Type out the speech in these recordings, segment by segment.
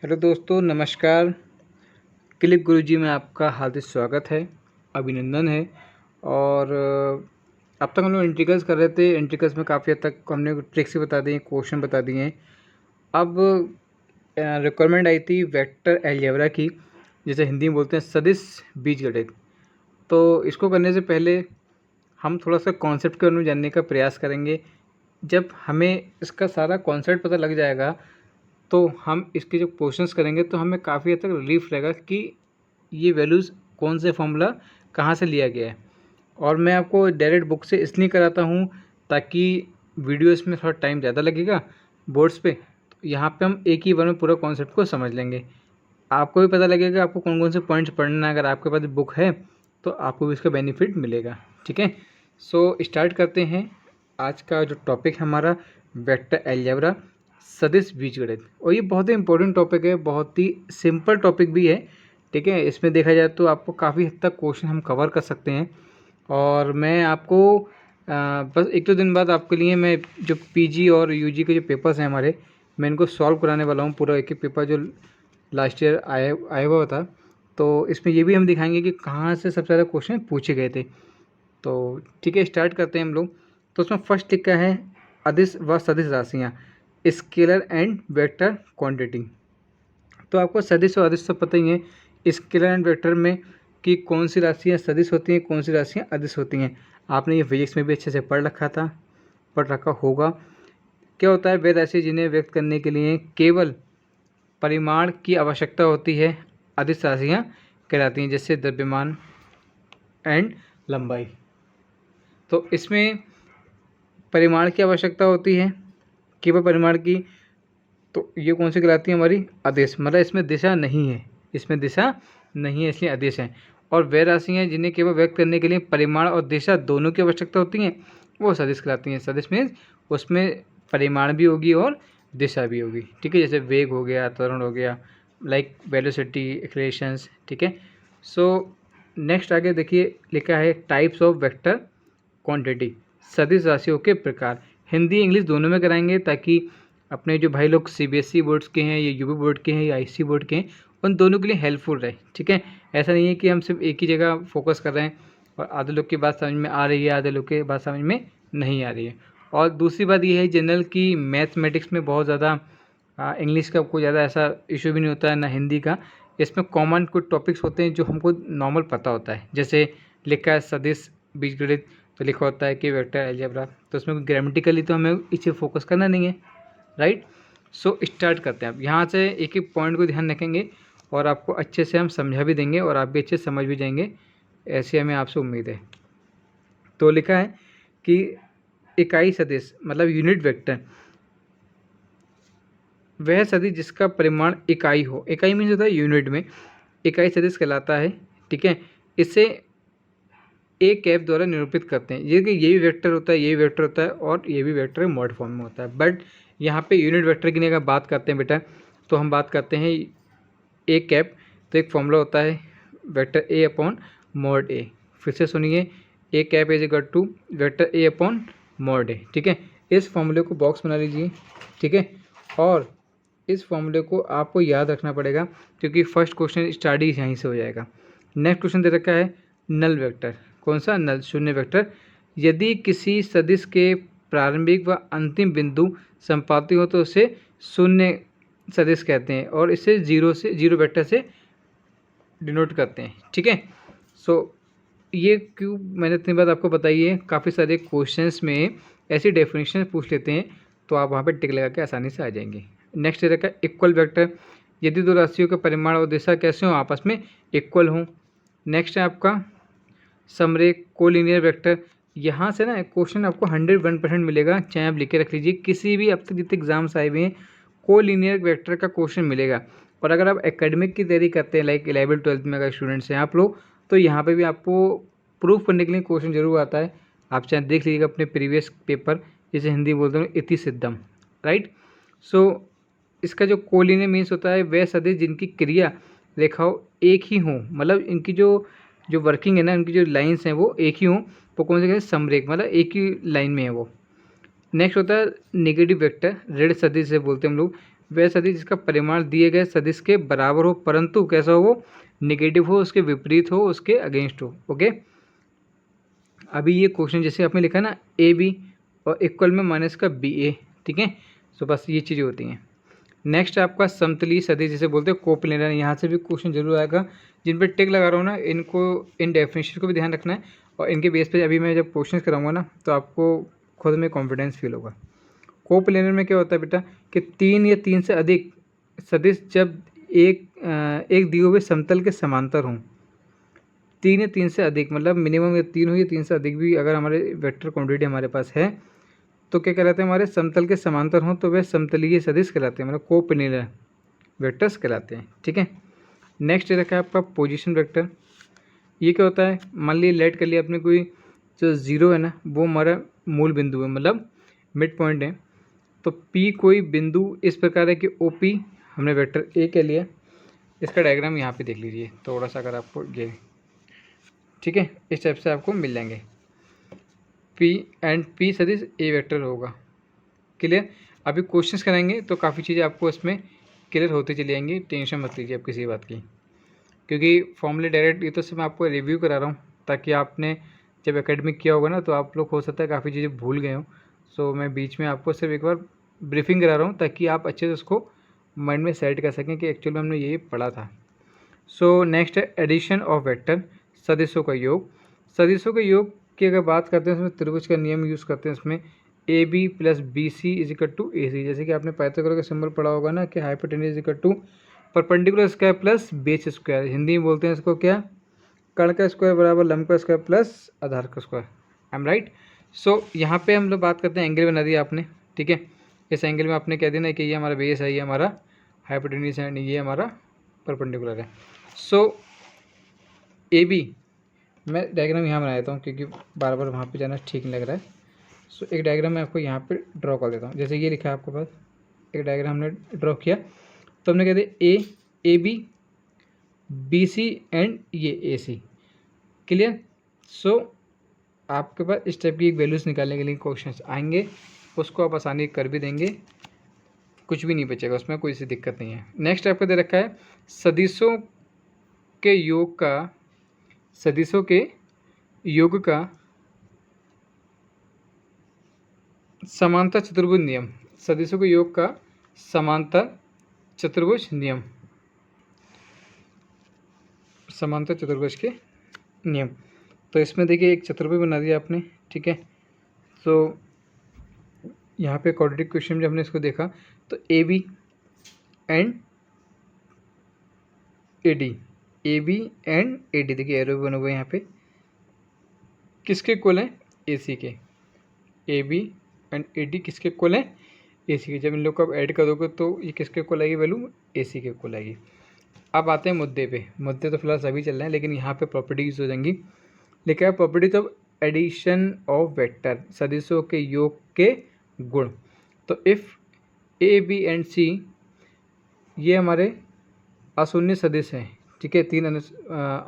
Hello दोस्तों, नमस्कार। Click गुरुजी में आपका हार्दिक स्वागत है, अभिनंदन है। और अब तक हम लोग इंट्रिकल्स कर रहे थे। इंट्रिकल्स में काफ़ी हद तक हमने ट्रिक्स बता दी हैं, क्वेश्चन बता दिए हैं। अब रिक्वायरमेंट आई थी वेक्टर अलजेब्रा की, जिसे हिंदी में बोलते हैं सदिश बीजगणित। तो इसको करने से पहले हम थोड़ा सा कॉन्सेप्ट के बारे में जानने का प्रयास करेंगे। जब हमें इसका सारा कॉन्सेप्ट पता लग जाएगा तो हम इसके जो क्वेश्चंस करेंगे तो हमें काफ़ी हद तक रिलीफ रहेगा कि ये वैल्यूज़ कौन से फॉर्मूला कहाँ से लिया गया है। और मैं आपको डायरेक्ट बुक से इसलिए कराता हूँ ताकि वीडियोस में थोड़ा टाइम ज़्यादा लगेगा बोर्ड्स पे। तो यहाँ पे हम एक ही बार में पूरा कॉन्सेप्ट को समझ लेंगे। आपको भी पता लगेगा आपको कौन कौन से पॉइंट्स पढ़ना है। अगर आपके पास बुक है तो आपको भी इसका बेनिफिट मिलेगा। ठीक है, सो स्टार्ट करते हैं। आज का जो टॉपिक है हमारा वेक्टर अलजेब्रा, सदिश बीजगणित। और ये बहुत ही इंपॉर्टेंट टॉपिक है, बहुत ही सिंपल टॉपिक भी है। ठीक है, इसमें देखा जाए तो आपको काफ़ी हद तक क्वेश्चन हम कवर कर सकते हैं। और मैं आपको बस एक दो दिन बाद आपके लिए मैं जो पीजी और यूजी के जो पेपर्स हैं हमारे, मैं इनको सॉल्व कराने वाला हूँ। पूरा एक एक पेपर जो लास्ट ईयर आया हुआ था, तो इसमें ये भी हम दिखाएंगे कि कहाँ से सबसे ज़्यादा क्वेश्चन पूछे गए थे। तो ठीक है, स्टार्ट करते हैं हम लोग। तो उसमें फर्स्ट लिखा है अदिश व सदिश राशियाँ, स्केलर एंड वेक्टर क्वांटिटी। तो आपको सदिश और अदिश तो पता ही है। स्केलर एंड वेक्टर में कि कौन सी राशियाँ सदिश होती हैं, कौन सी राशियाँ अदिश होती हैं। आपने ये फिजिक्स में भी अच्छे से पढ़ रखा होगा। क्या होता है, वे राशि जिन्हें व्यक्त करने के लिए केवल परिमाण की आवश्यकता होती है, अदिश राशियाँ कहलाती हैं, जैसे द्रव्यमान एंड लंबाई। तो इसमें परिमाण की आवश्यकता होती है, केवल परिमाण की। तो ये कौन सी कहलाती है, हमारी अदिश। मतलब इसमें दिशा नहीं है, इसलिए अदिश है। और वे राशियाँ जिन्हें केवल व्यक्त करने के लिए परिमाण और दिशा दोनों की आवश्यकता होती हैं, वो सदिश कहलाती हैं। सदिश मीन्स उसमें परिमाण भी होगी और दिशा भी होगी। ठीक है, जैसे वेग हो गया, त्वरण हो गया, लाइक वेलोसिटी, एक्सेलरेशंस। ठीक है, सो नेक्स्ट आगे देखिए लिखा है टाइप्स ऑफ वेक्टर क्वांटिटी, सदिश राशियों के प्रकार। हिंदी इंग्लिश दोनों में कराएंगे ताकि अपने जो भाई लोग सीबीएसई बोर्ड्स के हैं, या यूपी बोर्ड के हैं, या आईसी बोर्ड के हैं, उन दोनों के लिए हेल्पफुल रहे। ठीक है, ऐसा नहीं है कि हम सिर्फ एक ही जगह फोकस कर रहे हैं और आधे लोग की बात समझ में आ रही है, आधे लोग की बात समझ में नहीं आ रही है। और दूसरी बात ये है जनरल की मैथमेटिक्स में बहुत ज़्यादा इंग्लिश का कोई ज़्यादा ऐसा इशू भी नहीं होता है, ना हिंदी का। इसमें कॉमन कुछ टॉपिक्स होते हैं जो हमको नॉर्मल पता होता है। जैसे लिखा है सदिश बीजगणित, तो लिखा होता है कि वेक्टर अलजेब्रा, तो उसमें ग्रामेटिकली तो हमें इसे फोकस करना नहीं है, राइट। सो स्टार्ट करते हैं। अब यहाँ से एक एक पॉइंट को ध्यान रखेंगे और आपको अच्छे से हम समझा भी देंगे और आप भी अच्छे से समझ भी जाएंगे, ऐसी हमें आपसे उम्मीद है। तो लिखा है कि इकाई सदिश मतलब यूनिट वेक्टर वह सदिश जिसका परिमाण इकाई हो। इकाई मीन्स होता है यूनिट में, इकाई सदिश कहलाता है। ठीक है, इसे एक कैप द्वारा निरूपित करते हैं। ये कि ये भी वेक्टर होता है, ये भी वेक्टर होता है और ये भी वेक्टर मॉड फॉर्म में होता है। बट यहाँ पे यूनिट वेक्टर की अगर बात करते हैं बेटा, तो हम बात करते हैं ए कैप। तो एक फॉर्मूला होता है vector A upon mod A. फिर से सुनिए, A cap is equal to vector A upon mod A. ठीक है, इस फॉर्मूले को बॉक्स बना लीजिए। ठीक है, और इस फॉर्मूले को आपको याद रखना पड़ेगा क्योंकि फर्स्ट क्वेश्चन स्टार्ट ही यहीं से हो जाएगा। नेक्स्ट क्वेश्चन दे रखा है नल वेक्टर। कौन सा? नल, शून्य वेक्टर। यदि किसी सदिश के प्रारंभिक व अंतिम बिंदु संपाती हो तो उसे शून्य सदिश कहते हैं और इसे जीरो वेक्टर से डिनोट करते हैं। ठीक है, सो ये क्यों मैंने इतनी बात आपको बताई है। काफ़ी सारे क्वेश्चंस में ऐसी डेफिनेशन पूछ लेते हैं तो आप वहाँ पे टिक लगा के आसानी से आ जाएंगे। नेक्स्ट रखा इक्वल वेक्टर। यदि दो राशियों का परिमाण और दिशा कैसे हो, आपस में इक्वल हों। नेक्स्ट है आपका समरेख कोलिनियर वेक्टर। यहाँ से ना क्वेश्चन आपको 101% मिलेगा, चाहे आप लिख के रख लीजिए। किसी भी अब तक जितने एग्जाम्स आए हुए हैं कोलिनियर वेक्टर का क्वेश्चन मिलेगा। और अगर आप एकेडमिक की तैयारी करते हैं, लाइक 11th-12th में अगर स्टूडेंट्स हैं आप लोग, तो यहाँ पे भी आपको प्रूफ करने के लिए क्वेश्चन जरूर आता है। आप चाहे देख लीजिएगा अपने प्रीवियस पेपर, जिसे हिंदी बोलते हैं इति सिद्धम, राइट। सो इसका जो कोलिनियर मीन्स होता है वह सदिश जिनकी क्रिया रेखाओं एक ही हों, मतलब इनकी जो जो वर्किंग है ना, उनकी जो लाइंस हैं वो एक ही हों, वो कौन से कहते हैं? समरेख, मतलब एक ही लाइन में है वो। नेक्स्ट होता है नेगेटिव वेक्टर, ऋण सदिश से बोलते हैं हम लोग। वह सदिश जिसका परिमाण दिए गए सदिश के बराबर हो, परंतु कैसा हो, वो निगेटिव हो, उसके विपरीत हो, उसके अगेंस्ट हो। ओके, अभी ये क्वेश्चन जैसे आपने लिखा ना ए बी और इक्वल में माइनस का बी ए, ठीक है। सो बस ये चीज़ें होती हैं। नेक्स्ट आपका समतलीय सदिश जिसे बोलते हैं कोप्लेनर, यहाँ से भी क्वेश्चन जरूर आएगा। जिन पर टिक लगा रहा हूँ ना, इनको इन डेफिनेशन को भी ध्यान रखना है, और इनके बेस पे अभी मैं जब क्वेश्चन कराऊंगा ना तो आपको खुद में कॉन्फिडेंस फील होगा। कोप्लेनर में क्या होता है बेटा कि 3 या 3 से अधिक सदिश जब एक दिए हुए समतल के समांतर हों, 3 या 3 से अधिक मतलब मिनिमम या 3 हो या 3 से अधिक भी अगर हमारे वेक्टर क्वांटिटी हमारे पास है तो क्या कहलाते हैं, हमारे समतल के समांतर हों तो वे समतलीय सदिश कहलाते हैं, मतलब कोप्लेनर वेक्टर्स कहलाते हैं, ठीक है। नेक्स्ट रखा है आपका पोजीशन वेक्टर। ये क्या होता है, मान लीजिए लेट कर लिया आपने कोई जो जीरो है ना वो हमारा मूल बिंदु है, मतलब मिड पॉइंट है। तो पी कोई बिंदु इस प्रकार है कि ओ पी हमने वेक्टर ए के लिए, इसका डायग्राम यहाँ पे देख लीजिए थोड़ा सा, अगर आपको ये ठीक है इस टाइप से आपको मिल जाएंगे। पी एंड पी सदिश ए वेक्टर होगा, क्लियर। अभी क्वेश्चंस कराएंगे तो काफ़ी चीज़ें आपको इसमें क्लियर होती चली जाएंगी, टेंशन मत लीजिए आप किसी बात की, क्योंकि फॉर्मूले डायरेक्ट ये तो सिर्फ मैं आपको रिव्यू करा रहा हूँ ताकि आपने जब एकेडमिक किया होगा ना तो आप लोग हो सकता है काफ़ी चीज़ें भूल गए हो। सो मैं बीच में आपको सिर्फ एक बार ब्रीफिंग करा रहा हूँ ताकि आप अच्छे से उसको माइंड में सेट कर सकें कि एक्चुअल में हमने ये पढ़ा था। सो नेक्स्ट है एडिशन ऑफ वेक्टर, सदिशों का योग। सदिशों के योग की अगर बात करते हैं उसमें त्रिभुज का नियम यूज़ करते हैं इसमें, A B plus B C is equal to A C. जैसे कि आपने पाइथागोरस का सिंबल पढ़ा होगा ना कि hypotenuse is equal to perpendicular square plus base square, Hindi में बोलते हैं इसको क्या, कर्ण का स्क्वायर बराबर लंब का स्क्वायर प्लस आधार का square. I am right. So यहाँ पे हम लोग बात करते हैं एंगल बना दिया आपने, ठीक है। इस एंगल में आपने कह देना है कि ये हमारा बेस है, ये हमारा हाइपोटेन्यूज है, ये हमारा परपेंडिकुलर है। सो ए बी, मैं डायग्राम यहाँ बना देता हूँ क्योंकि बार बार वहाँ पे जाना ठीक नहीं लग रहा है। सो एक डायग्राम मैं आपको यहाँ पे ड्रॉ कर देता हूँ। जैसे ये लिखा है आपके पास, एक डायग्राम हमने ड्रॉ किया तो हमने कह दिया A B B C and ये ए सी, क्लियर। सो आपके पास इस टाइप की एक वैल्यूज़ निकालने के लिए क्वेश्चंस आएंगे, उसको आप आसानी कर भी देंगे, कुछ भी नहीं बचेगा उसमें, कोई सी दिक्कत नहीं है। नेक्स्ट आपको दे रखा है सदिशों के योग का, सदिशों के योग का समांतर चतुर्भुज नियम, सदिशों के योग का समांतर चतुर्भुज नियम, समांतर चतुर्भुज के नियम। तो इसमें देखिए एक चतुर्भुज बना दिया आपने, ठीक है। तो यहाँ पे क्वाड्रेटिक क्वेश्चन में हमने इसको देखा तो A B and A D, A B and A D, देखिए एरो भी बने हुए यहाँ पे, किसके इक्वल है, ए सी के। A B and A D किसके इक्वल है, ए सी के। जब इन लोग को आप ऐड कर दोगे तो ये किसके इक्वल आएगी वैल्यू, ए सी के इक्वल आएगी। अब आते हैं मुद्दे पे, मुद्दे तो फिलहाल सभी चल रहे हैं लेकिन यहाँ पे प्रॉपर्टीज हो जाएंगी। लिखा है properties of addition of vector, सदिशों के योग के गुण। तो if A B and C ये हमारे अशून्य सदिश हैं, ठीक है, 3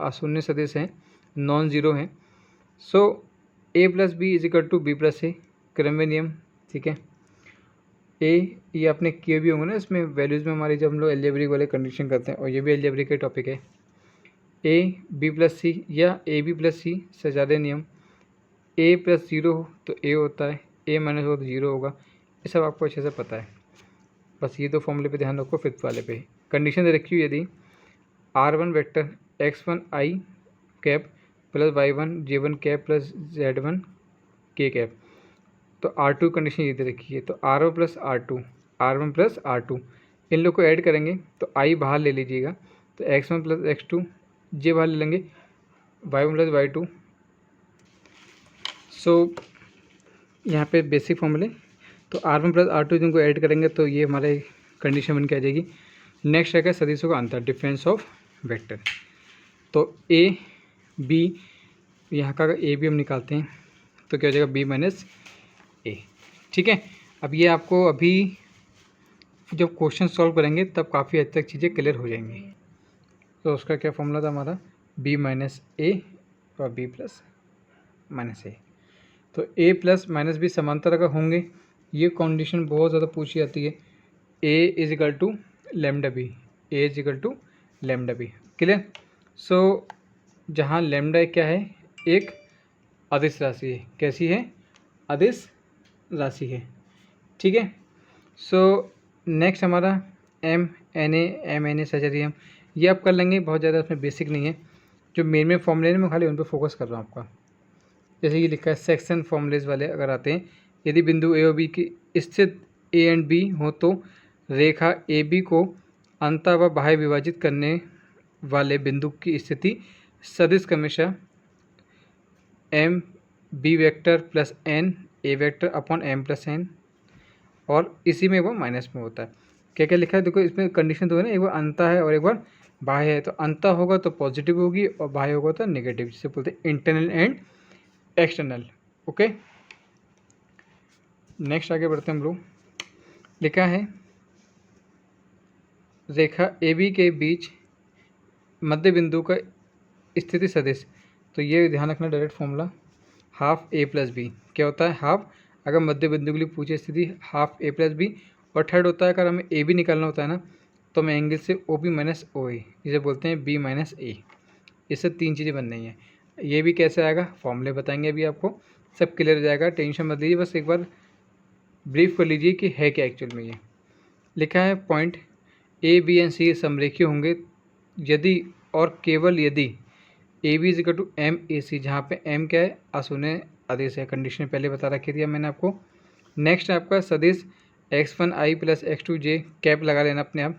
अशून्य सदिश हैं, नॉन ज़ीरो हैं। So A plus B is equal to B plus A, क्रमवे नियम, ठीक है। ए ये आपने किए भी होंगे ना इसमें वैल्यूज़ में हमारी, जब हम लोग एल्जेब्रिक वाले कंडीशन करते हैं, और ये भी एल्जेब्रिक का टॉपिक है। ए बी प्लस सी या ए बी प्लस सी से ज़्यादा नियम, ए प्लस ज़ीरो हो तो ए होता है, ए माइनस हो तो ज़ीरो होगा, ये सब आपको अच्छे से पता है। बस ये दो फॉर्मूले पे ध्यान रखो। फिफ्थ वाले पे कंडीशन दे रखी हुई, यदि R1 vector x1 i cap plus y1 j1 cap plus z1 k cap, तो R2 कंडीशन ये दे रखी है। तो R1 plus R2, R1 plus R2 इन लोग को ऐड करेंगे तो I बाहर ले लीजिएगा, तो x1 प्लस x2 j बाहर ले लेंगे, y1 प्लस y2। सो यहाँ पे बेसिक फॉर्मूले, तो R1 प्लस R2 जिनको ऐड करेंगे तो ये हमारे कंडीशन बन के आ जाएगी। नेक्स्ट है सदिशों का अंतर, डिफरेंस ऑफ वेक्टर। तो ए बी, यहाँ का ए बी हम निकालते हैं तो क्या हो जाएगा, बी माइनस ए, ठीक है। अब ये आपको अभी जब क्वेश्चन सॉल्व करेंगे तब काफ़ी हद तक चीज़ें क्लियर हो जाएंगी। तो उसका क्या फॉर्मूला था हमारा, बी माइनस ए और बी प्लस माइनस ए। तो ए प्लस माइनस बी समांतर अगर होंगे, ये कंडीशन बहुत ज़्यादा पूछी जाती है, A is equal to lambda B, A is equal to lambda B. Clear. So जहाँ लेमडा क्या है, एक अदिश राशि है। कैसी है? अदिश राशि है। ठीक है। सो नेक्स्ट हमारा एम एन ए सचरियम, ये आप कर लेंगे, बहुत ज़्यादा उसमें बेसिक नहीं है। जो मेन फॉर्मूले हैं मैं खाली उन पर फोकस कर रहा हूँ आपका। जैसे ये लिखा है सेक्शन फॉर्मूलेज वाले अगर आते हैं, यदि बिंदु ए और बी की स्थित ए एंड बी हो तो रेखा ए बी को अंत व बाह्य विभाजित करने वाले बिंदु की स्थिति सदिश क्रमशः M B vector plus N A vector upon M plus N, और इसी में वो माइनस में होता है। क्या क्या लिखा है देखो, इसमें कंडीशन तो है ना, एक बार अंता है और एक बार बाह्य है। तो अंता होगा तो पॉजिटिव होगी और बाह्य होगा तो नेगेटिव, जिसे बोलते हैं internal and external. Okay, next आगे बढ़ते हैं हम लोग। लिखा है रेखा ए बी के बीच मध्य बिंदु का स्थिति सदिश। तो ये ध्यान रखना, डायरेक्ट फॉर्मूला हाफ ए प्लस बी। क्या होता है? हाफ, अगर मध्य बिंदु के लिए पूछे स्थिति हाफ ए प्लस बी, और थर्ड होता है अगर हमें ए बी निकालना होता है ना, तो हमें एंगल से ओ बी माइनस ओ ए, जिसे बोलते हैं बी माइनस ए। इससे तीन चीज़ें बन रही हैं। ये भी कैसे आएगा, फॉर्मूले बताएंगे अभी आपको, सब क्लियर हो जाएगा, टेंशन मत लीजिए, बस एक बार ब्रीफ कर लीजिए कि है क्या एक्चुअल में। ये लिखा है point A B and C समरेखीय होंगे यदि और केवल यदि A B is equal to M A C, जहाँ पे एम क्या है? अशून्य आदेश है। कंडीशन पहले बता रखी थी मैंने आपको। नेक्स्ट आपका सदिश x1i प्लस x2j, कैप लगा लेना अपने आप,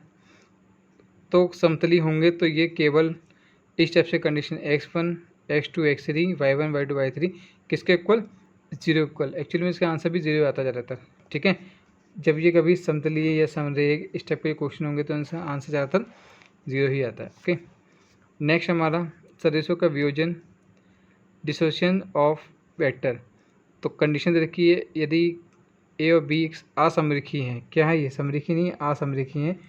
तो समतली होंगे। तो ये केवल इस टाइप से condition x1 x2 x3 y1 y2 y3 किसके इक्वल? Zero equal. एक्चुअली में इसका आंसर भी जीरो आता जा रहा था। ठीक है, जब ये कभी समतलीय या समरेख इस टाइप के क्वेश्चन होंगे तो इनका आंसर ज़्यादातर जीरो ही आता है। ओके, नेक्स्ट हमारा सदिशों का वियोजन, डिसोसिएशन ऑफ वेक्टर। तो कंडीशन दे रखी है, यदि ए और बी असमरेखी हैं। क्या है ये? समरेखी नहीं है, असमरेखी हैं।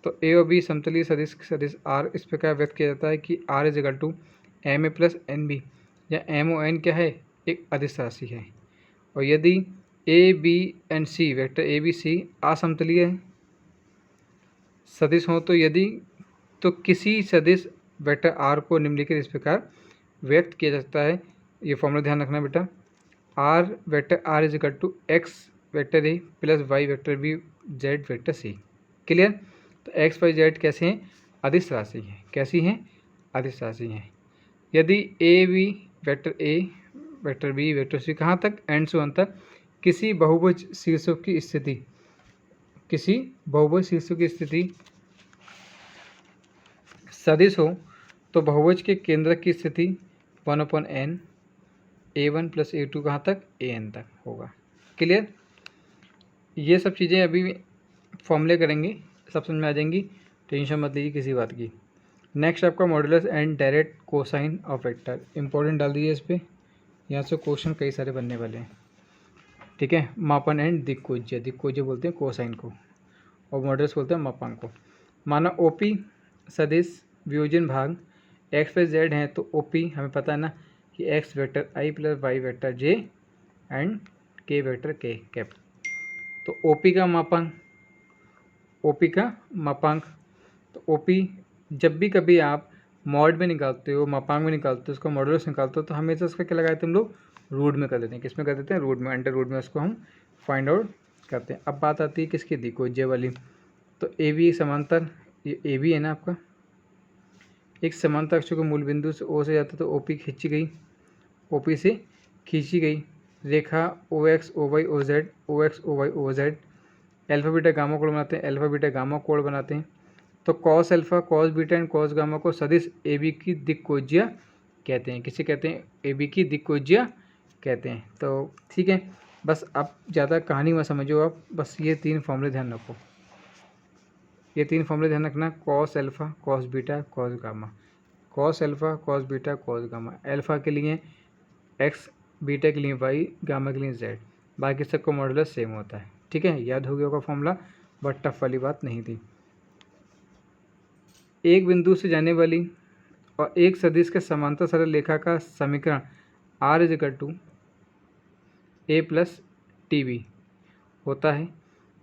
तो ए और बी समतलीय सदिश आर इस प्रकार व्यक्त किया जाता है कि R is equal to M A plus N B, या एम ओ एन क्या है? एक अदिश राशि है। और यदि A B and C vector A B C असमतलीय सदिश हो तो यदि, तो किसी सदिश वेक्टर आर को निम्नलिखित इस प्रकार व्यक्त किया जाता है। ये फॉर्मूला ध्यान रखना बेटा, R vector R is equal to X vector A plus Y vector B Z vector C. Clear. तो एक्स वाई जेड कैसे हैं? अदिश राशि हैं। कैसी हैं? अदिश राशि हैं। यदि A B vector A vector B vector C कहाँ तक? एंड से अंत तक किसी बहुभुज शीर्षों की स्थिति, किसी बहुभुज शीर्षों की स्थिति सदिश हो तो बहुभुज के केंद्र की स्थिति 1/n a1 प्लस a2 कहाँ तक? an तक होगा। क्लियर। ये सब चीज़ें अभी फॉर्मूले करेंगे, सब समझ में आ जाएंगी, टेंशन मत लीजिए किसी बात की। नेक्स्ट आपका modulus and direct cosine of vector, important डाल दीजिए इस पर, यहाँ से क्वेश्चन कई सारे बनने वाले हैं। ठीक है, मापन एंड दिक्कोज्य, दिक्कोज्य बोलते हैं कोसाइन को, और मॉडुलस बोलते हैं मापांक को। माना ओपी सदिश वियोजन भाग एक्स प्लस जेड हैं, तो ओपी हमें पता है ना कि X vector I plus Y vector J and K vector K cap. तो ओपी का मापांक, ओपी का मापांक, तो ओपी जब भी कभी आप मॉड में निकालते हो, मापांक में निकालते हो, उसका मॉडुलस निकालते हो, तो हमेशा उसका क्या लगाते हैं हम लोग? रूट में कर देते हैं। किस में कर देते हैं? रूट में, अंडर रूट में उसको हम फाइंड आउट करते हैं। अब बात आती है किसकी? दिक्कोज्य वाली। तो ए बी समांतर, ये ए बी है ना आपका, एक समांतर अक्ष को मूल बिंदु से ओ से जाता है, तो ओपी खींची गई, ओपी से खींची गई रेखा O X O Y O Z, O X O Y O Z alpha beta gamma कोण बनाते हैं, अल्फा बीटा गामा कोण बनाते हैं। तो cos alpha cos beta and cos gamma को सदिश ए बी की दिक्कोज्य कहते हैं। किसे कहते हैं? ए बी की दिक्कोज्य कहते हैं। तो ठीक है, बस आप ज़्यादा कहानी में समझो, आप बस ये तीन फॉर्मूले ध्यान रखो, ये तीन फॉर्मूले ध्यान रखना, cos alpha cos beta cos gamma, cos alpha cos beta cos gamma, alpha के लिए एक्स, बीटा के लिए वाई, गामा के लिए जेड, बाकी सबका मॉडुलस सेम होता है। ठीक है, याद हो गया होगा फॉर्मूला, बट टफ वाली बात नहीं थी। एक बिंदु से जाने वाली और एक सदिश के समांतर सरल रेखा का समीकरण R is equal to A plus T B होता है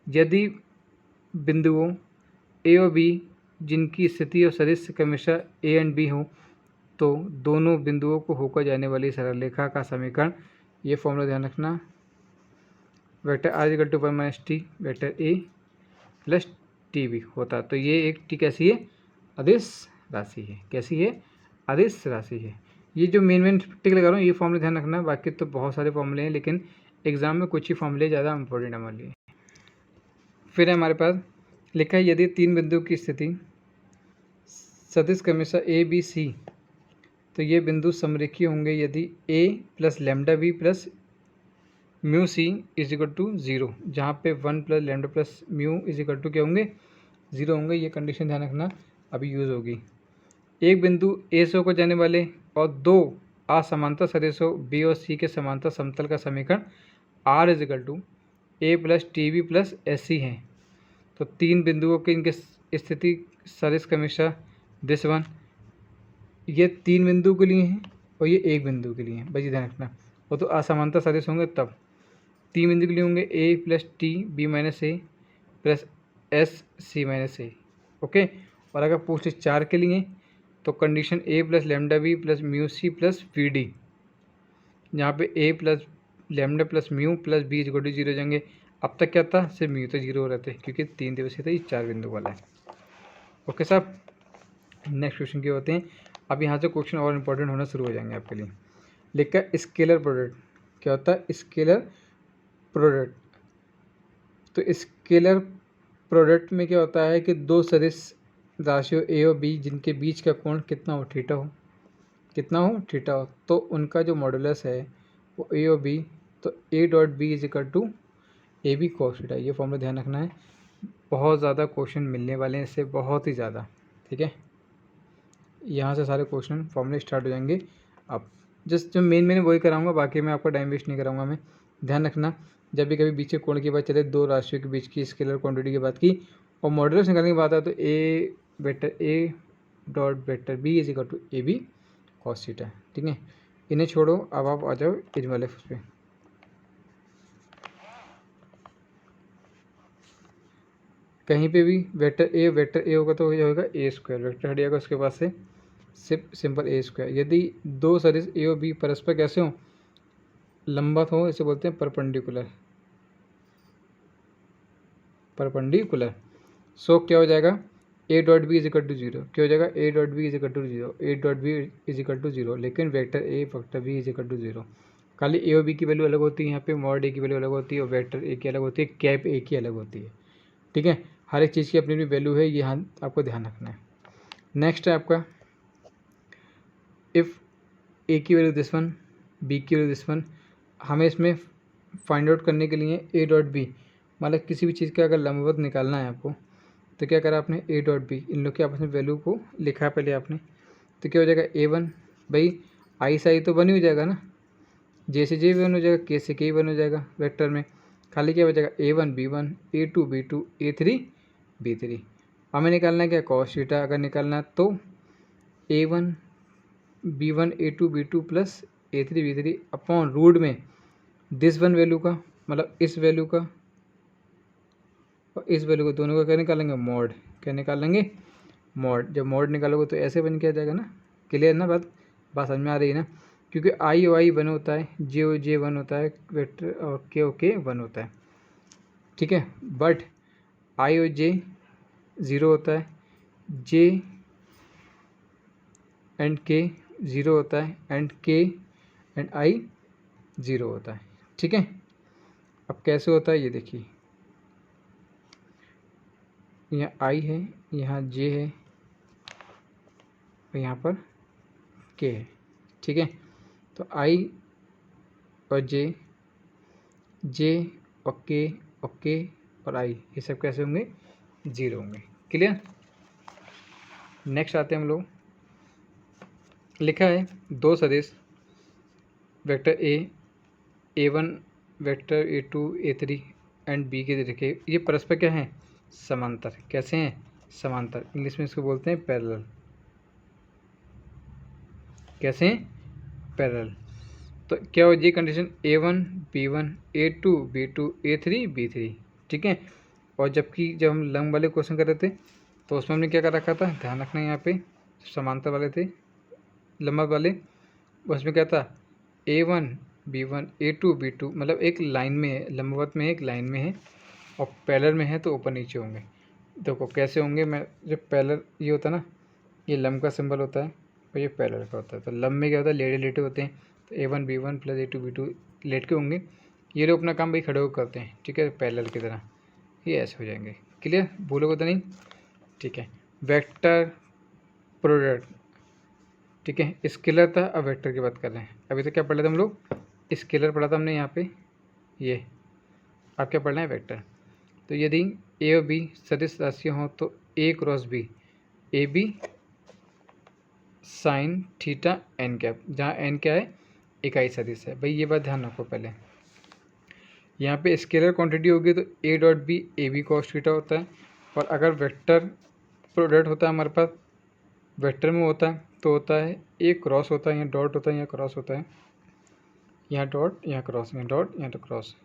यदि बिंदुओं ए और बी जिनकी स्थिति और सदिश क्रमशः ए एंड बी हो तो दोनों बिंदुओं को होकर जाने वाली सरल रेखा का समीकरण, ये फॉर्मूला ध्यान रखना, vector R equal to 1 minus T vector A plus T B होता। तो ये एक टी कैसी है, अदिश राशि है। कैसी है, अदिश राशि है। ये जो मेन टिक लगा रहा हूँ ये फॉर्मूले ध्यान रखना, बाकी तो बहुत सारे फॉर्मूले हैं लेकिन एग्जाम में कुछ ही फॉर्मूले ज़्यादा इंपॉर्टेंट है हमारे लिए। फिर हमारे पास लिखा है यदि तीन बिंदु की स्थिति सदिश क्रमशः ए बी सी तो ये बिंदु समरेखीय होंगे यदि A plus lambda B plus mu C is equal to 0, जहाँ पे 1 plus lambda plus mu is equal to क्या होंगे, 0 होंगे। ये कंडीशन ध्यान रखना अभी यूज़ होगी। एक बिंदु ए से होकर जाने वाले और दो असमांतर सदिशों बी और सी के समांतर समतल का समीकरण R is equal to A plus T B plus S C है। तो तीन बिंदुओं की इनके स्थिति सदिश क्रमशः दिस वन, ये तीन बिंदु के लिए हैं और ये एक बिंदु के लिए हैं, बस ये ध्यान रखना। वो तो असमांतर सदिश होंगे तब तीन बिंदु के लिए होंगे A plus T B minus A plus S C minus A, okay. और अगर पूछे चार के लिए तो condition A plus lambda B plus mu C plus V D, जहाँ पे A plus lambda plus mu plus B is equal to 0 जाएंगे। अब तक क्या था, सिर्फ म्यू तो 0 हो रहे थे क्योंकि तीन दिवसीय था, ये चार बिंदु वाला है, ओके साहब। नेक्स्ट क्वेश्चन क्या होते हैं, अब यहाँ से क्वेश्चन और इम्पोर्टेंट होना शुरू हो जाएंगे आपके लिए। लिखा स्केलर प्रोडक्ट, क्या होता है स्केलर प्रोडक्ट। तो स्केलर प्रोडक्ट में क्या होता है कि दो सदिश राशियों ए और बी जिनके बीच का कोण कितना हो, थीटा हो, कितना हो, थीटा हो, तो उनका जो मॉडुलस है वो ए और बी, तो A dot B is equal to A B cos theta. ये फॉर्मूला ध्यान रखना है, बहुत ज़्यादा क्वेश्चन मिलने वाले हैं इससे, बहुत ही ज़्यादा, ठीक है। यहाँ से सारे क्वेश्चन फॉर्मूले स्टार्ट हो जाएंगे। अब जस्ट जो मेन वही कराऊंगा, बाकी मैं आपका टाइम वेस्ट नहीं कराऊंगा। मैं ध्यान रखना जब भी कभी बीच के कोण की बात चले, दो राशियों के बीच की स्केलर क्वांटिटी की बात की और मॉडुलस निकालने की बात है, तो A vector A dot vector B is equal to A B cos theta, ठीक है। इन्हें छोड़ो, अब आप आ जाओ इज वाले उस पर। कहीं पे भी वेक्टर ए होगा तो ये होगा ए स्क्वायर, वेक्टर हट जाएगा उसके पास से, सिर्फ सिंपल ए स्क्वायर। यदि दो सदिश ए और बी परस्पर कैसे हो, लंबवत हो, इसे बोलते हैं परपेंडिकुलर, परपेंडिकुलर। सो क्या हो जाएगा, A dot B is equal to 0, क्या हो जाएगा, A dot B is equal to 0, A dot B is equal to 0, लेकिन vector A vector B is equal to 0। खाली ए और बी की वैल्यू अलग होती है, यहाँ पे मॉड ए की वैल्यू अलग होती है और वेक्टर ए की अलग होती है, कैप ए की अलग होती है, ठीक है। हर एक चीज़ की अपनी अपनी वैल्यू है, ये यहाँ आपको ध्यान रखना है। नेक्स्ट है आपका इफ़ ए की वैल्यू दिस वन, बी की वैल्यू दिस वन। हमें इसमें फाइंड आउट करने के लिए ए डॉट बी, मतलब किसी भी चीज़ का अगर लंबवत निकालना है आपको, तो क्या करा आपने, ए डॉट बी, इन लोग के आपस में वैल्यू को लिखा पहले आपने, तो क्या हो जाएगा ए वन, भाई आई से आई तो वन ही हो जाएगा ना, जे से जे वन हो जाएगा, के से के वन हो जाएगा वेक्टर में। खाली क्या हो जाएगा, A one B one, A two B two, A three B three. हमें निकालना है क्या, कॉस थीटा। अगर निकालना है तो A one B one A two B two plus A three B three upon root में दिस वन वैल्यू का, मतलब इस वैल्यू का और इस वैल्यू को, दोनों का क्या निकालेंगे, मॉड। क्या निकालेंगे, मॉड। जब मॉड निकालोगे तो ऐसे बन के आ जाएगा ना, क्लियर ना, बात समझ में आ रही है ना। क्योंकि आई ओ आई वन होता है, जे ओ जे वन होता है, वेक्टर और के ओ के वन होता है, ठीक है। बट आई ओ जे 0 होता है, जे एंड के 0 होता है, एंड के एंड आई 0 होता है, ठीक है। अब कैसे होता है ये देखिए, यहाँ आई है, यहाँ जे है और यहाँ पर के है, ठीक है। तो आई और जे और के और आई, ये सब कैसे होंगे, 0 होंगे, क्लियर। नेक्स्ट आते हैं हम लोग, लिखा है दो सदिश vector A one vector A two A three and B के देखे, ये परस्पर क्या है, समांतर। कैसे हैं, समांतर। इंग्लिश में इसको बोलते हैं पैरेलल। कैसे हैं, पैरेलल। तो क्या हो, ये condition A one B one, A two B two, A three B three, ठीक है। और जबकि जब हम लंब वाले क्वेश्चन कर रहे थे तो उसमें हमने क्या कर रखा था, ध्यान रखना यहाँ पे समांतर वाले थे लंबवत वाले, उसमें क्या था A1 B1 A2 B2, मतलब एक लाइन में है, लंबवत में एक लाइन में है और पैरेलल में है तो ऊपर नीचे होंगे। देखो कैसे होंगे, मैं जब पैरेलल ये होता है ना, ये लंब का सिंबल होता है और ये पैरेलल का होता है। तो लंब में क्या होता है, लेटे लेटे होते हैं, तो A1 B1 plus A2 B2 late के होंगे। ये लोग अपना काम भाई खड़े होकर करते हैं, ठीक है, पैरेलल की तरह ये ऐसे हो जाएंगे। क्लियर, बोलोगे तो नहीं? ठीक है, वेक्टर प्रोडक्ट, ठीक है, स्केलर था, अब वेक्टर की बात कर रहे हैं। अभी तो क्या पढ़ रहे थे हम लोग, स्केलर पढ़ा था हमने यहाँ पे, ये आप क्या पढ़ना है, वेक्टर। तो यदि ए और बी सदिश राशियाँ हों तो A cross B, A B sine theta N cap, जहाँ एन क्या है, इकाई सदिश है। भाई ये बात ध्यान रखो पहले, यहाँ पे स्केलर क्वांटिटी होगी तो A dot B A B cos theta होता है, और अगर वेक्टर प्रोडक्ट होता है हमारे पास, वेक्टर में होता है तो होता है ए क्रॉस होता है, यहाँ डॉट होता है, यहाँ क्रॉस होता है, यहाँ डॉट यहाँ क्रॉस, यहाँ डॉट यहाँ तो क्रॉस।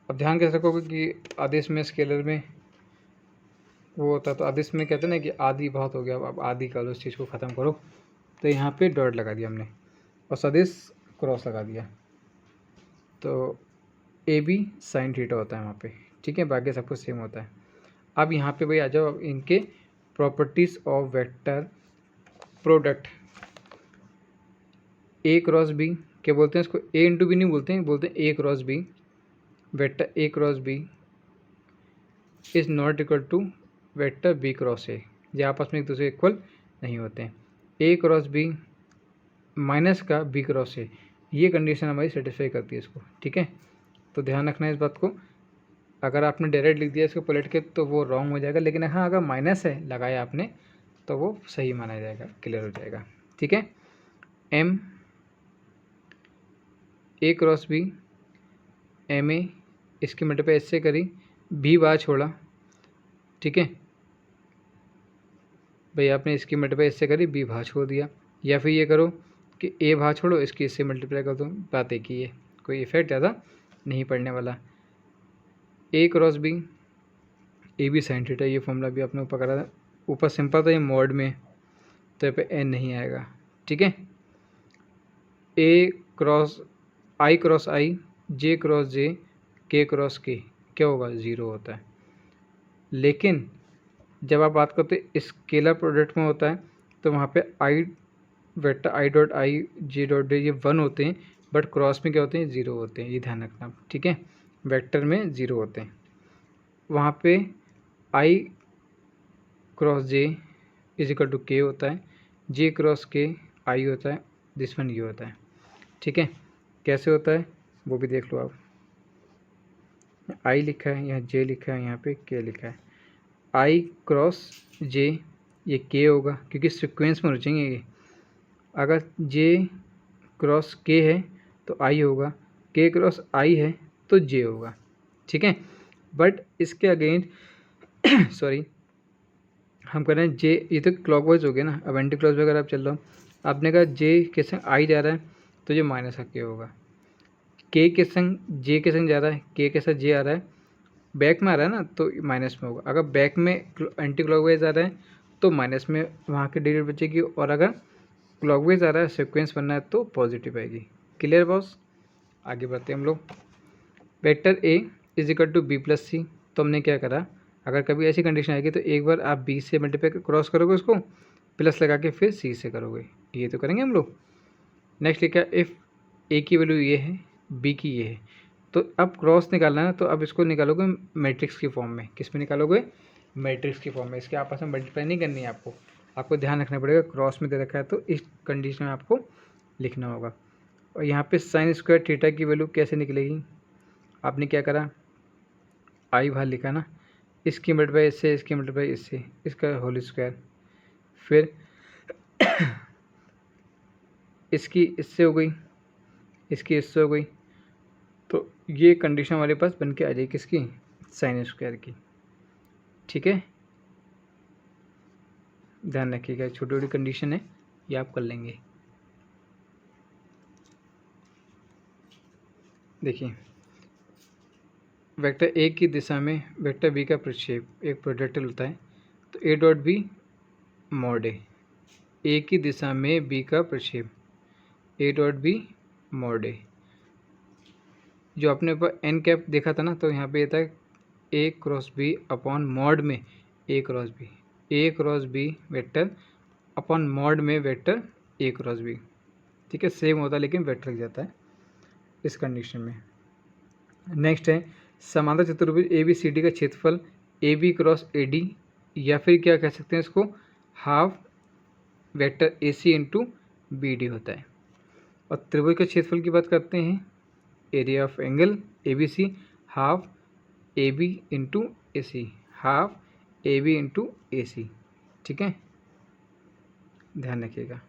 अब ध्यान कैसे रखोगे कि आदेश में स्केलर में वो होता है, तो आदेश में कहते हैं ना कि आदि बहुत हो गया, अब आदि कर लो, उस चीज़ को ख़त्म करो, तो यहाँ पे डॉट लगा दिया हमने और सदिश क्रॉस लगा दिया, तो ए बी साइन थीटा होता है वहाँ पे, ठीक है, बाकी सब कुछ सेम होता है। अब यहाँ पे भाई आ जाओ, अब इनके properties of vector product. A cross B क्या बोलते हैं इसको, ए इंटू बी नहीं बोलते हैं, बोलते हैं A cross B, vector A cross B is not equal to vector B cross A, ये आपस में एक दूसरे इक्वल नहीं होते हैं। ए क्रॉस बी माइनस का बी क्रॉस ए, ये कंडीशन हमारी सेटिस्फाई करती है इसको, ठीक है। तो ध्यान रखना है इस बात को, अगर आपने डायरेक्ट लिख दिया इसको पलट के तो वो रॉन्ग हो जाएगा, लेकिन हाँ अगर माइनस है लगाया आपने तो वो सही माना जाएगा, क्लियर हो जाएगा, ठीक है। M A cross B, M A इसकी मल्टीप्लाई इससे करी, बी बाहर छोड़ा, ठीक है भाई, आपने इसकी मल्टीप्लाई इससे करी, बी बाहर छोड़ दिया, या फिर ये करो कि ए बाहर छोड़ो, इसकी इससे मल्टीप्लाई कर दो, बात एक ही है, कोई इफेक्ट ज़्यादा नहीं पड़ने वाला। A cross B A B sine theta, ये फॉर्मूला भी आपने ऊपर करा था, ऊपर सिंपल था, ये मॉड में तो यहाँ पे एन नहीं आएगा, ठीक है। ए क्रॉस आई जे क्रॉस जे के क्रॉस के क्या होगा, ज़ीरो होता है। लेकिन जब आप बात करते हैं स्केलर प्रोडक्ट में होता है तो वहाँ पे I vector I dot I J dot J ये 1 होते हैं, बट क्रॉस में क्या होते हैं, 0 होते हैं, ये ध्यान रखना, ठीक है। वेक्टर में 0 होते हैं, वहाँ पे I cross J is equal to K होता है, जे क्रॉस के आई होता है, दिस वन ये होता है, ठीक है। कैसे होता है वो भी देख लो आप, आई लिखा है, यहाँ जे लिखा है, यहाँ पे के लिखा है, आई क्रॉस जे ये के होगा क्योंकि सीक्वेंस में रुचेंगे ये, अगर जे क्रॉस के है तो आई होगा, के क्रॉस आई है तो जे होगा, ठीक है। बट इसके अगेंस्ट सॉरी हम कर रहे हैं जे, ये तो क्लॉकवाइज हो गया ना, अब एंटी क्लॉकवाइज अगर आप चल रहा हो, आपने कहा जे के संग आई जा रहा है तो ये माइनस का के होगा, के संग जे के संग जा रहा है, के साथ जे आ रहा है, बैक में आ रहा है ना तो माइनस में होगा, अगर बैक में एंटी क्लॉकवाइज आ रहा है तो माइनस में वहाँ की डिजिट बचेगी, और अगर क्लॉकवाइज आ रहा है सीक्वेंस बनना है तो पॉजिटिव आएगी। क्लियर बॉस, आगे बढ़ते हैं हम लोग। Vector A is equal to B plus C, तो हमने क्या करा, अगर कभी ऐसी कंडीशन आएगी तो एक बार आप बी से मल्टीप्लाई क्रॉस करोगे उसको, प्लस लगा के फिर सी से करोगे, ये तो करेंगे हम लोग। नेक्स्ट लिखा इफ़ ए की वैल्यू ये है बी की ये है, तो अब क्रॉस निकालना है तो अब इसको निकालोगे मैट्रिक्स की फॉर्म में, किस में निकालोगे, मैट्रिक्स की फॉर्म में, इसके आपस में मल्टीप्लाई नहीं करनी है आपको, आपको ध्यान रखना पड़ेगा, क्रॉस में दे रखा है तो इस कंडीशन में आपको लिखना होगा। और यहाँ पे साइन स्क्वायर थीटा की वैल्यू कैसे निकलेगी, आपने क्या करा, आई बाहर लिखा ना, इसकी मल्टीप्लाई इससे, इसकी मल्टीप्लाई इससे, इसका होल स्क्वायर, फिर इसकी इससे हो गई, इसकी इससे हो गई, तो ये कंडीशन हमारे पास बन के आ जाएगी किसकी, साइन स्क्वायर की, ठीक है। ध्यान रखिएगा, छोटी छोटी कंडीशन है ये आप कर लेंगे। देखिए वेक्टर ए की दिशा में वेक्टर बी का प्रक्षेप एक प्रोजेक्टिल होता है, तो ए डॉट बी मॉड ए की दिशा में बी का प्रक्षेप ए डॉट बी मॉड ए। जो अपने ऊपर एन कैप देखा था ना, तो यहाँ पे ये था A cross B upon mod में A cross B, A cross B vector upon mod में वेक्टर ए क्रॉस बी। ठीक है, सेम होता है लेकिन वेक्टर लग जाता है इस कंडीशन में। नेक्स्ट है समांतर चतुर्भुज ए बी सी डी का क्षेत्रफल A B cross A D, या फिर क्या कह सकते हैं इसको, half vector A C into B D होता है। और त्रिभुज के क्षेत्रफल की बात करते हैं, area of angle A B C half A B into A C, half A B into A C. ठीक है, ध्यान रखिएगा।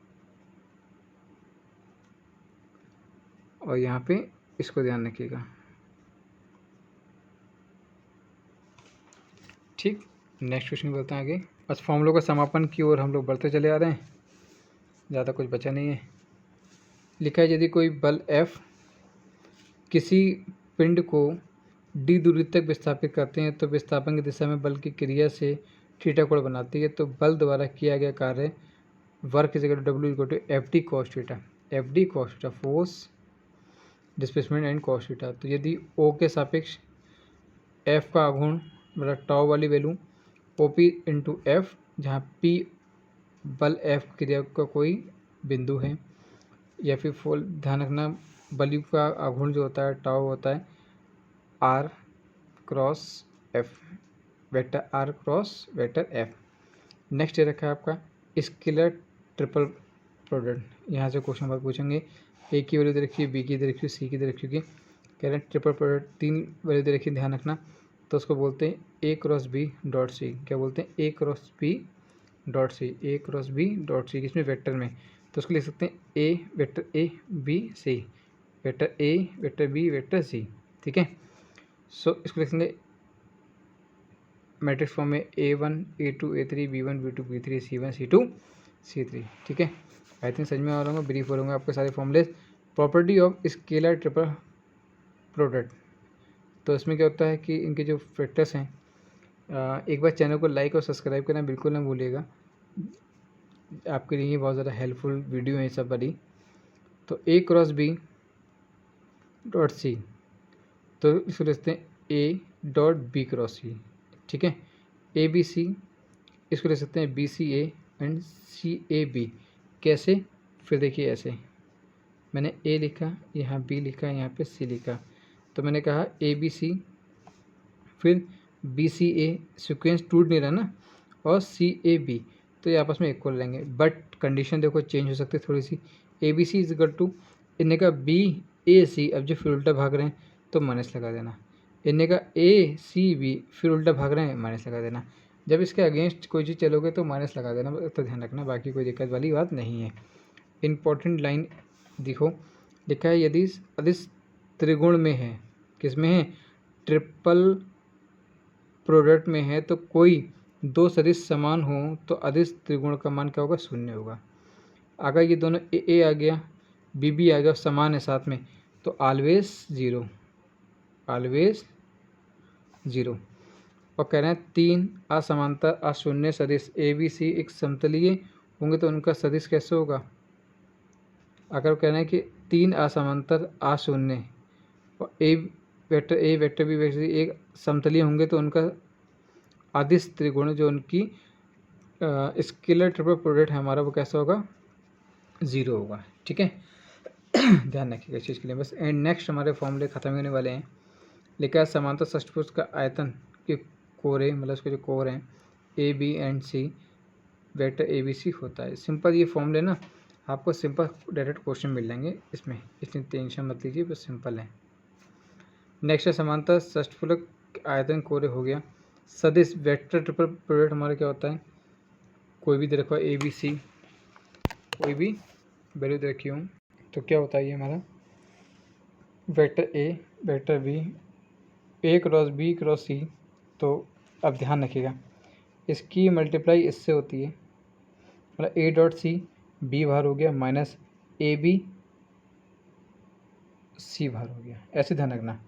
और यहाँ पे इसको ध्यान रखिएगा। ठीक, नेक्स्ट क्वेश्चन बढ़ते हैं आगे। बस फॉर्मूलों का समापन की ओर हम लोग बढ़ते चले आ रहे हैं, ज़्यादा कुछ बचा नहीं है। लिखा है यदि कोई बल F किसी पिंड को d दूरी तक विस्थापित करते हैं तो विस्थापन की दिशा में बल की क्रिया से थीटा कोण बनाती है, तो बल द्वारा किया गया कार्य work is equal to W equal to F D cos theta, F D cos theta force displacement and cos theta. तो यदि O के सापेक्ष F का आघूर्ण मतलब टाउ वाली value O P into F, जहाँ P बल F क्रिया का कोई बिंदु है, या फिर फुल ध्यान रखना बल का आघूर्ण जो होता है टाउ होता है R cross F, vector R cross vector F। Next ये रखा है आपका स्केलर ट्रिपल प्रोडक्ट। यहाँ से क्वेश्चन बात पूछेंगे, ए की वैल्यू दे रखी है, बी की दे रखी है, सी की दे रखी है, कह रहे हैं ट्रिपल प्रोडक्ट 3 वैल्यू दे रखी है, ध्यान रखना। तो उसको बोलते हैं A cross B dot C. क्या बोलते हैं, A cross B dot C, A cross B dot C किसमें, वेक्टर में। तो उसको लिख सकते हैं A vector A B C, vector A vector B vector C. ठीक है, सो इसको लिखेंगे मैट्रिक्स फॉर्म में A1 A2 A3 B1 B2 B3 C1 C2 C3। ठीक है, आई थिंक समझ में आ रहा होगा, ब्रीफ हो रहा आपके सारे फॉर्मूले। Property of scalar triple product, तो इसमें क्या होता है कि इनके जो फैक्टर्स हैं, एक बार चैनल को लाइक और सब्सक्राइब करना बिल्कुल ना भूलिएगा, आपके लिए बहुत ज़्यादा हेल्पफुल वीडियो है सब बड़ी। तो A cross B dot C, तो इसको लिखते हैं A dot B cross C. ठीक है, ए बी सी इसको लिख सकते हैं B C A and C A B. कैसे, फिर देखिए ऐसे मैंने ए लिखा, यहाँ बी लिखा, यहाँ पे सी लिखा, तो मैंने कहा ए बी सी फिर बी सी ए, सिक्वेंस टूट नहीं रहा ना, और सी ए बी, तो ये आपस में इक्वल रहेंगे। बट कंडीशन देखो चेंज हो सकती है थोड़ी सी, A B C is equal to, इन्हें का बी ए सी, अब जो फिर उल्टा भाग रहे हैं तो माइनस लगा देना, इन्हें का ए सी बी फिर उल्टा भाग रहे हैं माइनस लगा देना। जब इसके अगेंस्ट कोई चीज़ चलोगे तो माइनस लगा देना, तो ध्यान रखना, बाकी कोई दिक्कत वाली बात नहीं है। इम्पोर्टेंट लाइन देखो, लिखा है यदि अदिश त्रिगुण में है, किस में है, ट्रिपल प्रोडक्ट में है, तो कोई दो सदिश समान हो तो अदिश त्रिगुण का मान क्या होगा, शून्य होगा। अगर ये दोनों ए आ गया बी बी आ गया समान है साथ में, तो ऑलवेज ज़ीरो, ऑलवेज ज़ीरो। और कह रहे हैं 3 असमांतर अशून्य सदिश ए बी सी एक समतलीय होंगे तो उनका सदिश कैसे होगा। अगर कह रहे हैं कि 3 असमांतर अशून्य और ए वेक्टर बी वेक्टर सी एक समतलीय होंगे तो उनका अदिश त्रिगुण जो उनकी स्केलर ट्रिपल प्रोडक्ट है हमारा, वो कैसा होगा, ज़ीरो होगा। ठीक है, ध्यान रखिएगा इस चीज़ के लिए बस। एंड नेक्स्ट हमारे फॉर्मूले खत्म होने वाले हैं। लिखा है समांतर षष्ठभुज का आयतन के कोरे, मतलब उसके जो कोर हैं A B and C vector A B C होता है। सिंपल ये फॉर्मूले ना आपको सिंपल डायरेक्ट क्वेश्चन मिल जाएंगे इसमें, इसलिए टेंशन मत लीजिए, बस सिंपल है। नेक्स्ट है समांतर षष्ठभुज आयतन कोरे हो गया। सदिश वेक्टर ट्रिपल प्रोडक्ट हमारा क्या होता है, कोई भी दे रखा ए बी सी, कोई भी वैल्यू दे रखी हूँ, तो क्या होता है ये हमारा vector A vector B, A cross B cross C. तो अब ध्यान रखिएगा इसकी मल्टीप्लाई इससे होती है, मतलब ए डॉट सी बी बाहर हो गया माइनस ए बी सी बाहर हो गया, ऐसे ध्यान रखना।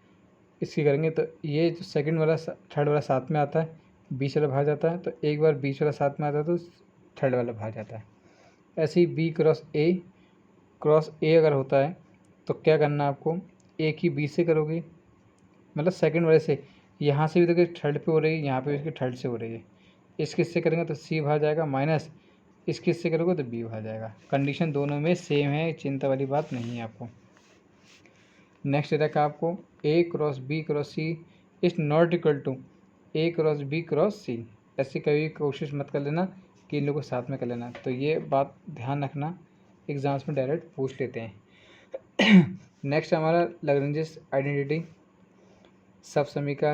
इसकी करेंगे तो ये जो सेकंड वाला थर्ड वाला साथ में आता है, बीच वाला बाहर जाता है, तो एक बार बीच वाला साथ में आता है तो थर्ड वाला बाहर जाता है। ऐसे ही बी क्रॉस ए अगर होता है तो क्या करना है आपको, ए की बी से करोगे, मतलब सेकंड वाले से, यहाँ से भी देखिए थर्ड पे हो रही है, यहाँ पे इसकी थर्ड से हो रही है। इस किस से करेंगे तो सी बाहर जाएगा, माइनस इस किस से करोगे तो बी बाहर जाएगा। कंडीशन दोनों में सेम है, चिंता वाली बात नहीं है आपको। नेक्स्ट रखा आपको A cross B cross C is not equal to A cross B cross C. ऐसी कभी कोशिश मत कर लेना कि इन लोगों को साथ में कर लेना, तो ये बात ध्यान रखना, एग्जाम्स में डायरेक्ट पूछ लेते हैं। नेक्स्ट हमारा लैग्रेंजेस आइडेंटिटी सब समीका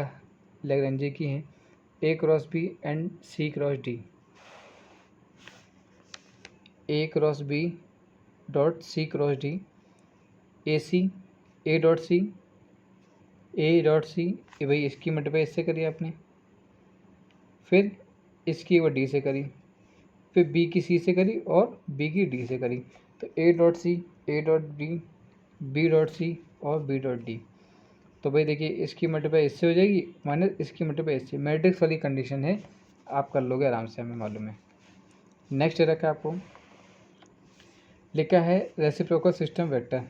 लैग्रेंजे की हैं, A cross B and C cross D. A cross B dot C cross D, A C A dot C ये भाई इसकी मल्टीप्लाई इससे करी आपने, फिर इसकी वो डी से करी, फिर बी की सी से करी और बी की डी से करी, तो A dot C A dot D B dot C और बी डॉट डी। तो भाई देखिए इसकी मल्टीप्लाई इससे हो जाएगी माइनस इसकी मल्टीप्लाई इससे, मैट्रिक्स वाली कंडीशन है, आप कर लोगे आराम से, हमें मालूम है। नेक्स्ट रखा आपको लिखा है रेसिप्रोकल सिस्टम वेक्टर।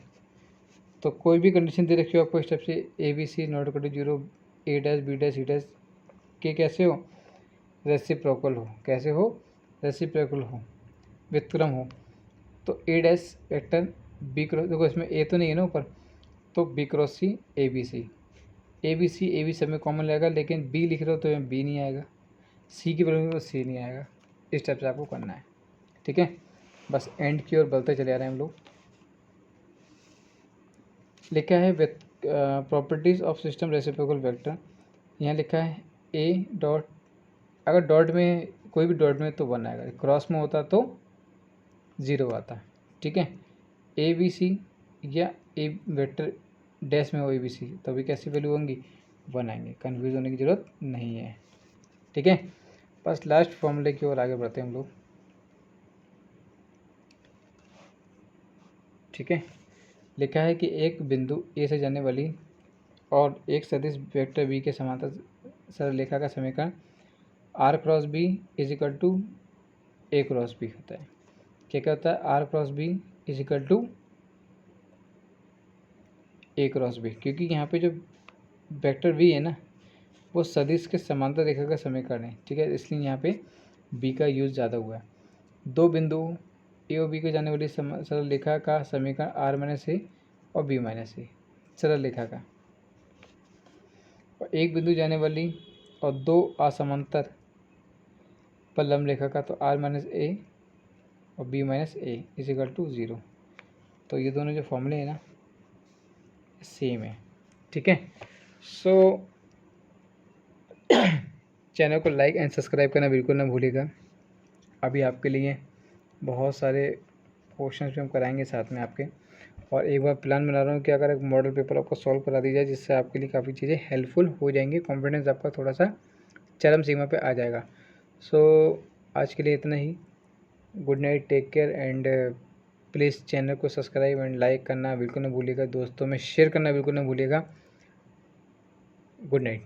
तो कोई भी कंडीशन दे रखी हो आपको स्टेप से, A B C not equal to zero, A dash B dash C dash के कैसे हो, रेसिप्रोकल हो, कैसे हो, रेसिप्रोकल हो, व्युत्क्रम हो, तो A dash vector B cross, देखो इसमें ए तो नहीं है ना ऊपर, तो B cross C A B C सब में कॉमन रहेगा, लेकिन बी लिख रहे हो तो यहाँ बी नहीं आएगा, सी की वैल्यू में तो सी नहीं आएगा। इस टाइप से आपको करना है, ठीक है। बस एंड की ओर बढ़ते चले आ रहे हैं हम लोग। लिखा है properties of system reciprocal vector, यहाँ लिखा है ए डॉट, अगर डॉट में कोई भी डॉट में तो 1 आएगा, क्रॉस में होता तो 0 आता, ठीक है। ए बी सी या ए वेक्टर डैश में हो ए बी सी, तो अभी कैसी वैल्यू होंगी 1 आएंगे, कन्फ्यूज होने की ज़रूरत नहीं है, ठीक है। बस लास्ट फॉर्मूले की ओर आगे बढ़ते हैं हम लोग, ठीक है। लिखा है कि एक बिंदु ए से जाने वाली और एक सदिश वेक्टर बी के समांतर सरल रेखा का समीकरण R cross B is equal to A cross B होता है। क्या क्या होता है, R cross B is equal to A cross B, क्योंकि यहाँ पे जो वेक्टर बी है ना वो सदिश के समांतर रेखा का समीकरण है, ठीक है, इसलिए यहाँ पे बी का यूज़ ज़्यादा हुआ है। दो बिंदु ए और बी को जाने वाली सरल रेखा का समीकरण आर माइनस ए और बी माइनस ए, सरल रेखा का, और एक बिंदु जाने वाली और दो असमांतर पर लंब रेखा का, तो आर माइनस ए और B minus A is equal to 0। तो ये दोनों जो फॉर्मूले हैं ना सेम है, ठीक है। सो चैनल को लाइक एंड सब्सक्राइब करना बिल्कुल ना भूलिएगा। अभी आपके लिए बहुत सारे क्वेश्चंस भी हम कराएंगे साथ में आपके, और एक बार प्लान बना रहा हूँ कि अगर एक मॉडल पेपर आपको सॉल्व करा दी जाए, जिससे आपके लिए काफ़ी चीज़ें हेल्पफुल हो जाएंगी, कॉन्फिडेंस आपका थोड़ा सा चरम सीमा पे आ जाएगा। सो आज के लिए इतना ही। Good night, take care and please channel को सब्सक्राइब एंड लाइक करना बिल्कुल ना भूलिएगा, दोस्तों में शेयर करना बिल्कुल ना भूलिएगा। Good night.